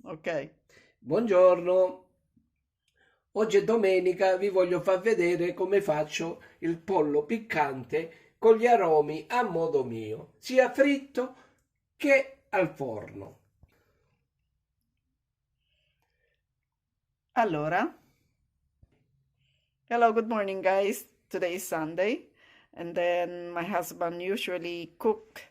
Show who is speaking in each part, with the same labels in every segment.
Speaker 1: Ok.
Speaker 2: Buongiorno, oggi è domenica, vi voglio far vedere come faccio il pollo piccante con gli aromi a modo mio, sia fritto che al forno.
Speaker 1: Allora, hello, good morning, guys. Today is Sunday, and then my husband usually cook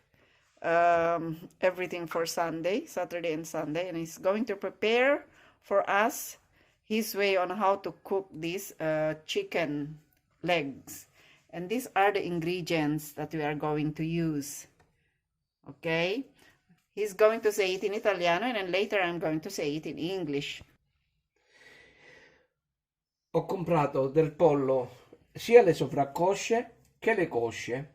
Speaker 1: everything for Sunday, Saturday and Sunday, and he's going to prepare for us his way on how to cook these chicken legs. And these are the ingredients that we are going to use. Okay? He's going to say it in Italiano, and then later I'm going to say it in English.
Speaker 2: Ho comprato del pollo sia le sovraccosce che le cosce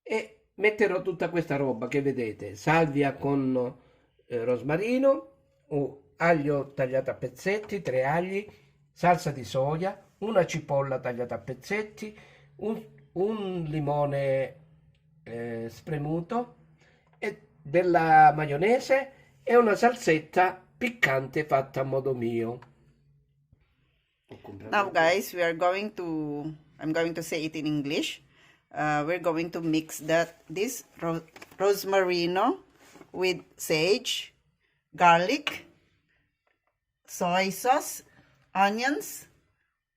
Speaker 2: e metterò tutta questa roba che vedete, salvia con rosmarino, aglio tagliato a pezzetti, 3 agli, salsa di soia, una cipolla tagliata a pezzetti, un limone spremuto e della maionese e una salsetta piccante fatta a modo mio. Ho comprato
Speaker 1: Now, guys, I'm going to say it in English. We're going to mix this rosmarino with sage, garlic, soy sauce, onions,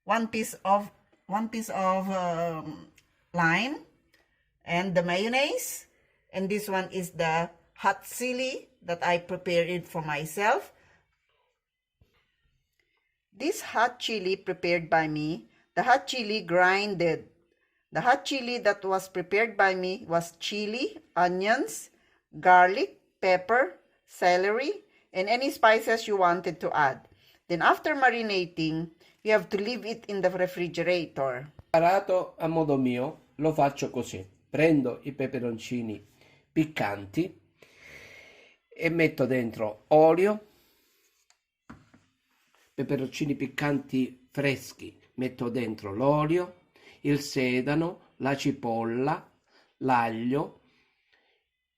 Speaker 1: one piece of lime, and the mayonnaise. And this one is the hot chili that I prepared it for myself. This hot chili prepared by me, the hot chili grinded. The hot chili that was prepared by me was chili, onions, garlic, pepper, celery, and any spices you wanted to add. Then after marinating, you have to leave it in the refrigerator.
Speaker 2: Preparato a modo mio, lo faccio così. Prendo i peperoncini piccanti e metto dentro olio, peperoncini piccanti freschi, metto dentro l'olio, il sedano, la cipolla, l'aglio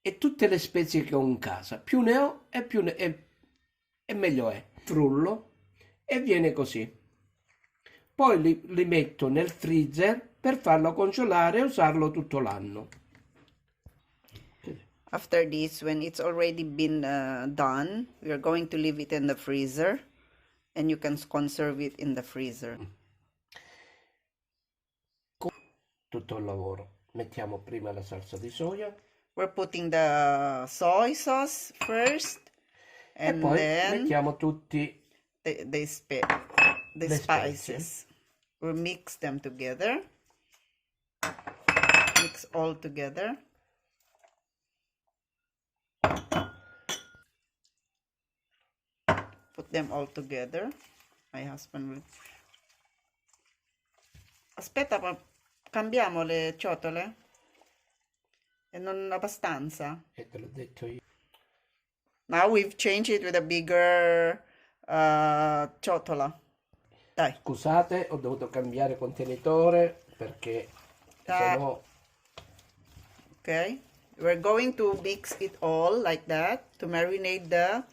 Speaker 2: e tutte le spezie che ho in casa. Più ne ho e meglio è. Frullo e viene così. Poi li metto nel freezer per farlo congelare e usarlo tutto l'anno.
Speaker 1: After this, when it's already been done, we are going to leave it in the freezer, and you can conserve it in the freezer.
Speaker 2: Tutto il lavoro. Mettiamo prima la salsa di soia
Speaker 1: We're putting the soy sauce first,
Speaker 2: e
Speaker 1: and
Speaker 2: poi
Speaker 1: then
Speaker 2: mettiamo tutti
Speaker 1: the
Speaker 2: le spezie.
Speaker 1: spices. We'll mix them together. Mix all together. Put them all together. My husband will... Aspetta, cambiamo le ciotole? E non abbastanza.
Speaker 2: E te l'ho detto io.
Speaker 1: Now we've changed it with a bigger ciotola. Dai.
Speaker 2: Scusate, ho dovuto cambiare contenitore perché sennò...
Speaker 1: Okay. We're going to mix it all like that to marinate the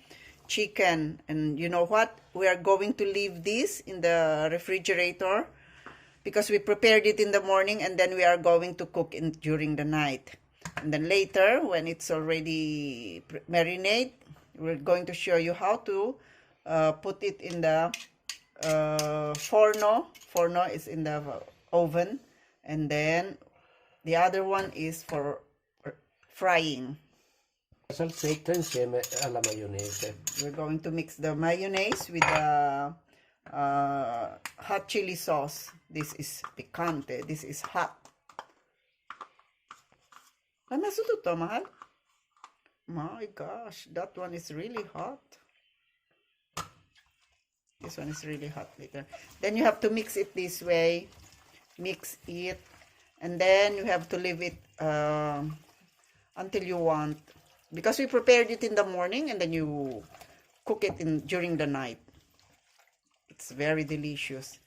Speaker 1: chicken. And you know what? We are going to leave this in the refrigerator because we prepared it in the morning, and then we are going to cook it during the night. And then later, when it's already marinate, we're going to show you how to put it in the forno. Forno is in the oven, and then the other one is for frying.
Speaker 2: La salsetta insieme alla maionese.
Speaker 1: We're going to mix the mayonnaise with the hot chili sauce. This is picante. This is hot. Hai messo tutto, mahal? My gosh, that one is really hot. This one is really hot later. Then you have to mix it this way. Mix it. And then you have to leave it until you want. Because we prepared it in the morning and then you cook it during the night. It's very delicious.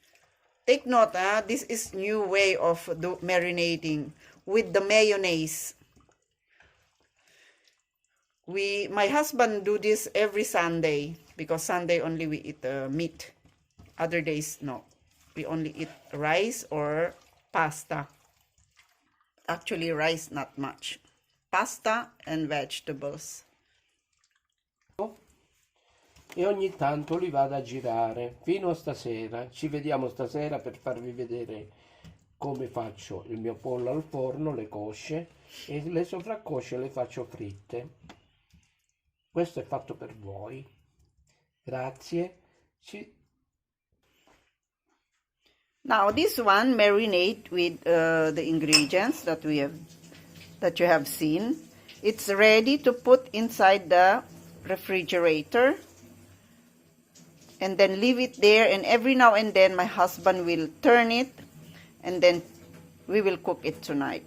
Speaker 1: Take note, this is new way of marinating with the mayonnaise. my husband do this every Sunday, because Sunday only we eat meat. Other days, no. We only eat rice or pasta. Actually, rice not much. Pasta and vegetables.
Speaker 2: E ogni tanto li vado a girare fino a stasera. Ci vediamo stasera per farvi vedere come faccio il mio pollo al forno, le cosce, e le sovraccosce le faccio fritte. Questo è fatto per voi. Grazie.
Speaker 1: Now this one marinate with the ingredients that you have seen. It's ready to put inside the refrigerator, and then leave it there, and every now and then my husband will turn it, and then we will cook it tonight.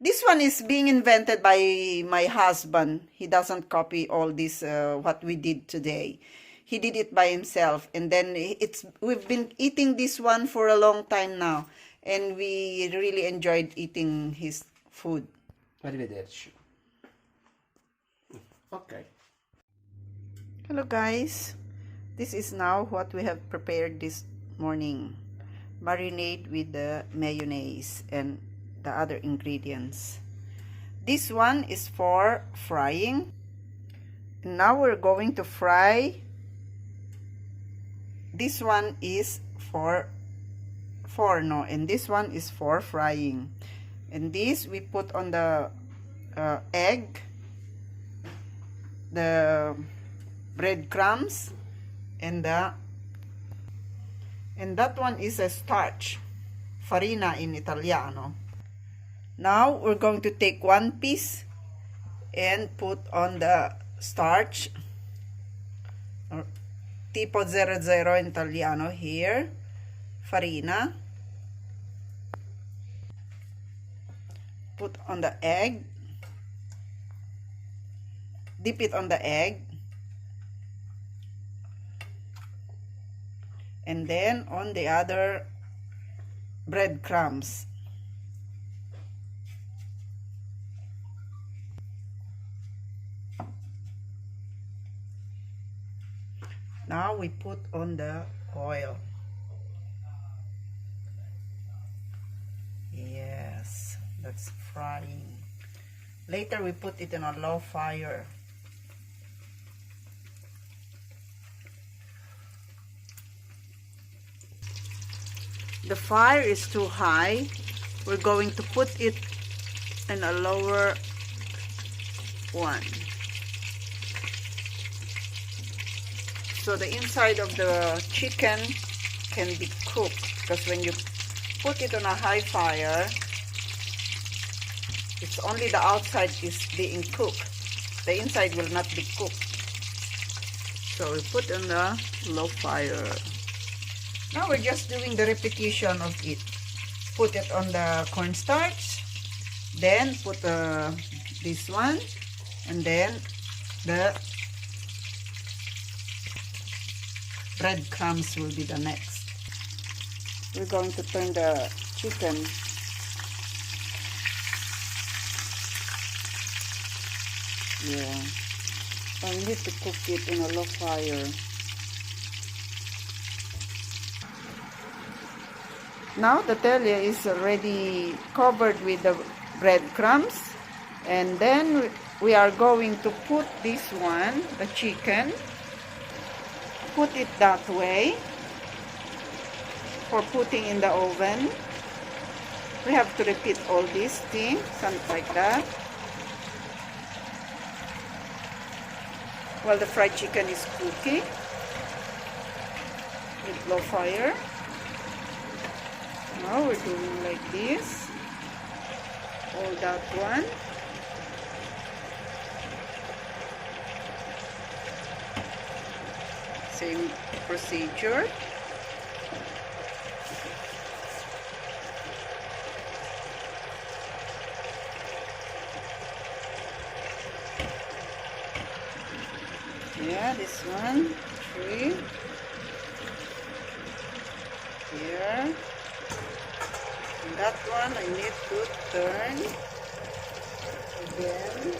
Speaker 1: This one is being invented by my husband. He doesn't copy all this what we did today. He did it by himself, and then we've been eating this one for a long time now, and we really enjoyed eating his food.
Speaker 2: Arrivederci. Okay.
Speaker 1: Hello guys, this is now what we have prepared this morning. Marinade with the mayonnaise and the other ingredients. This one is for frying. Now we're going to fry. This one is for forno, and this one is for frying. And this we put on the egg, the breadcrumbs, and that one is a starch, farina in Italiano. Now we're going to take one piece and put on the starch, or tipo 00 in Italiano here, farina. Put on the egg, dip it on the egg, and then on the other breadcrumbs. Now we put on the oil. Yes, that's frying. Later we put it on a low fire. The fire is too high. We're going to put it in a lower one, so the inside of the chicken can be cooked, because when you put it on a high fire, it's only the outside is being cooked. The inside will not be cooked. So we put on the low fire. Now we're just doing the repetition of it. Put it on the cornstarch, then put this one, and then the breadcrumbs will be the next. We're going to turn the chicken. Yeah. I need to cook it in a low fire. Now the telly is already covered with the breadcrumbs, and then we are going to put this one, the chicken, put it that way for putting in the oven. We have to repeat all these things, something like that, while the fried chicken is cooking with low fire. Now we're doing like this, all that one. Same procedure. Yeah, this one, 3. Here. And that one I need to turn again.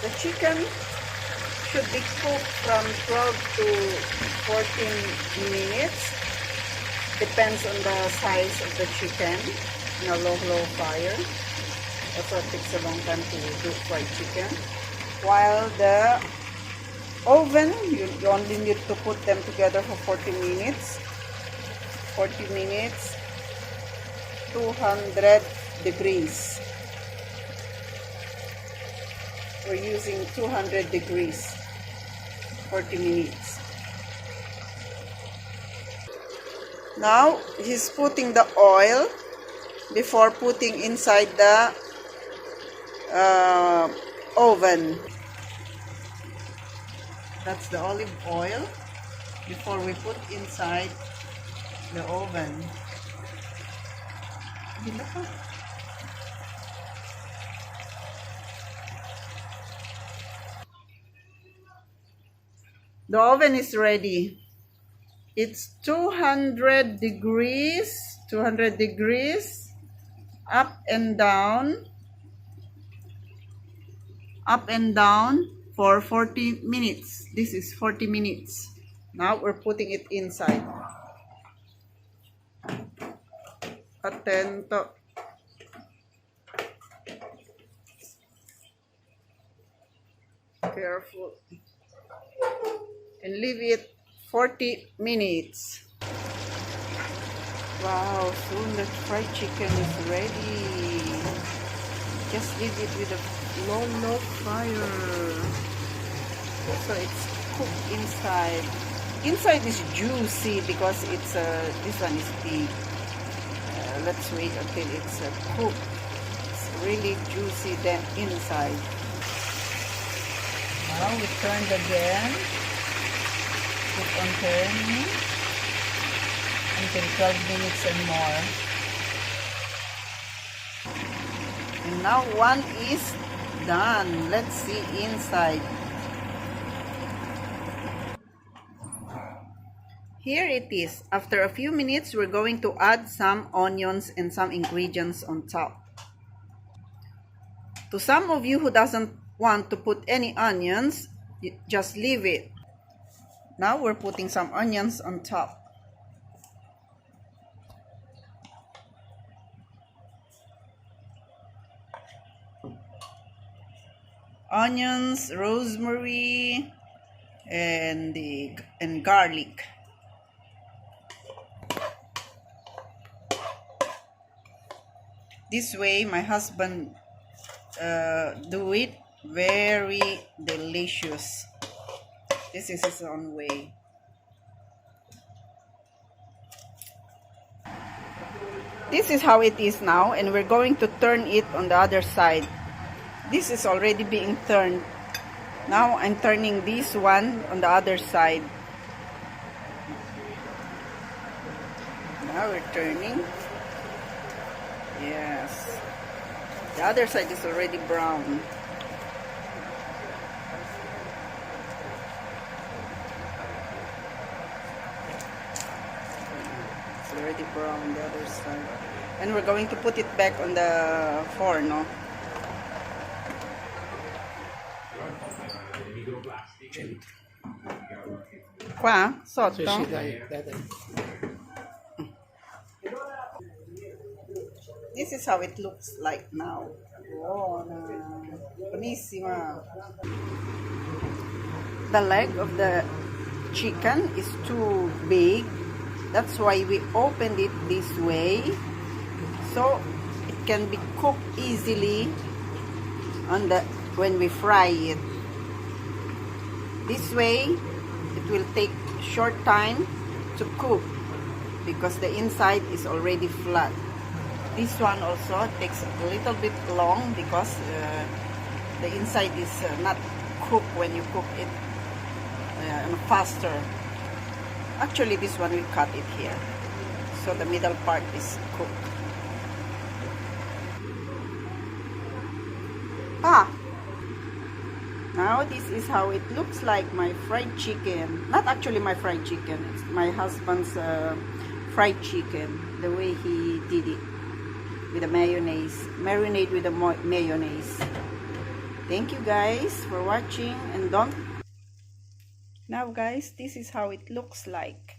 Speaker 1: The chicken should be cooked from 12 to 14 minutes. Depends on the size of the chicken in a low fire. Also, it takes a long time to do fried chicken. While the oven, you only need to put them together for 40 minutes. 40 minutes, 200 degrees. We're using 200 degrees, 40 minutes. Now, he's putting the oil before putting inside the oven. That's the olive oil before we put inside the oven. The oven is ready. It's 200 degrees, up and down for 40 minutes. This is 40 minutes. Now we're putting it inside. Atento. Careful. And leave it 40 minutes. Wow, soon the fried chicken is ready. Just leave it with a low fire. So it's cooked inside. Inside is juicy because it's this one is big. Let's wait until it's cooked. It's really juicy then inside. Now we turned again. Keep on turning until 12 minutes and more. And now one is done. Let's see inside. Here it is. After a few minutes, we're going to add some onions and some ingredients on top. To some of you who doesn't want to put any onions, just leave it. Now we're putting some onions on top. Onions, rosemary, and garlic. This way my husband do it very delicious. This is his own way. This is how it is now, and we're going to turn it on the other side. This is already being turned. Now I'm turning this one on the other side. Now we're turning. Yes. The other side is already brown. It's already brown on the other side. And we're going to put it back on the forno. Qua? Sotto?
Speaker 2: Sì, dai.
Speaker 1: This is how it looks like now. Buona. Buonissima. The leg of the chicken is too big. That's why we opened it this way. So it can be cooked easily when we fry it. This way, it will take short time to cook because the inside is already flat. This one also takes a little bit long because the inside is not cooked when you cook it faster. Actually, this one we cut it here, so the middle part is cooked. now this is how it looks like, my fried chicken. Not actually my fried chicken, it's my husband's fried chicken, the way he did it with the mayonnaise, marinade with the mayonnaise. Thank you guys for watching, and don't. Now guys, this is how it looks like,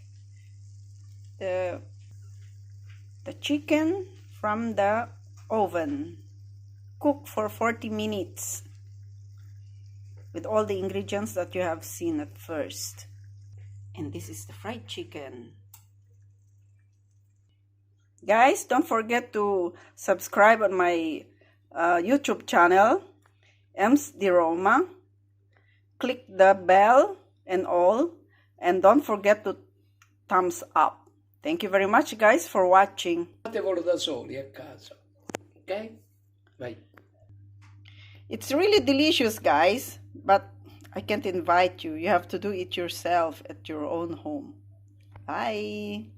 Speaker 1: the chicken from the oven, cooked for 40 minutes with all the ingredients that you have seen at first. And this is the fried chicken. Guys, don't forget to subscribe on my YouTube channel, Ems Di Roma. Click the bell and all, and don't forget to thumbs up. Thank you very much guys for watching.
Speaker 2: Fatevelo da soli a casa, ok? Vai.
Speaker 1: It's really delicious guys, but I can't invite you. You have to do it yourself at your own home. Bye.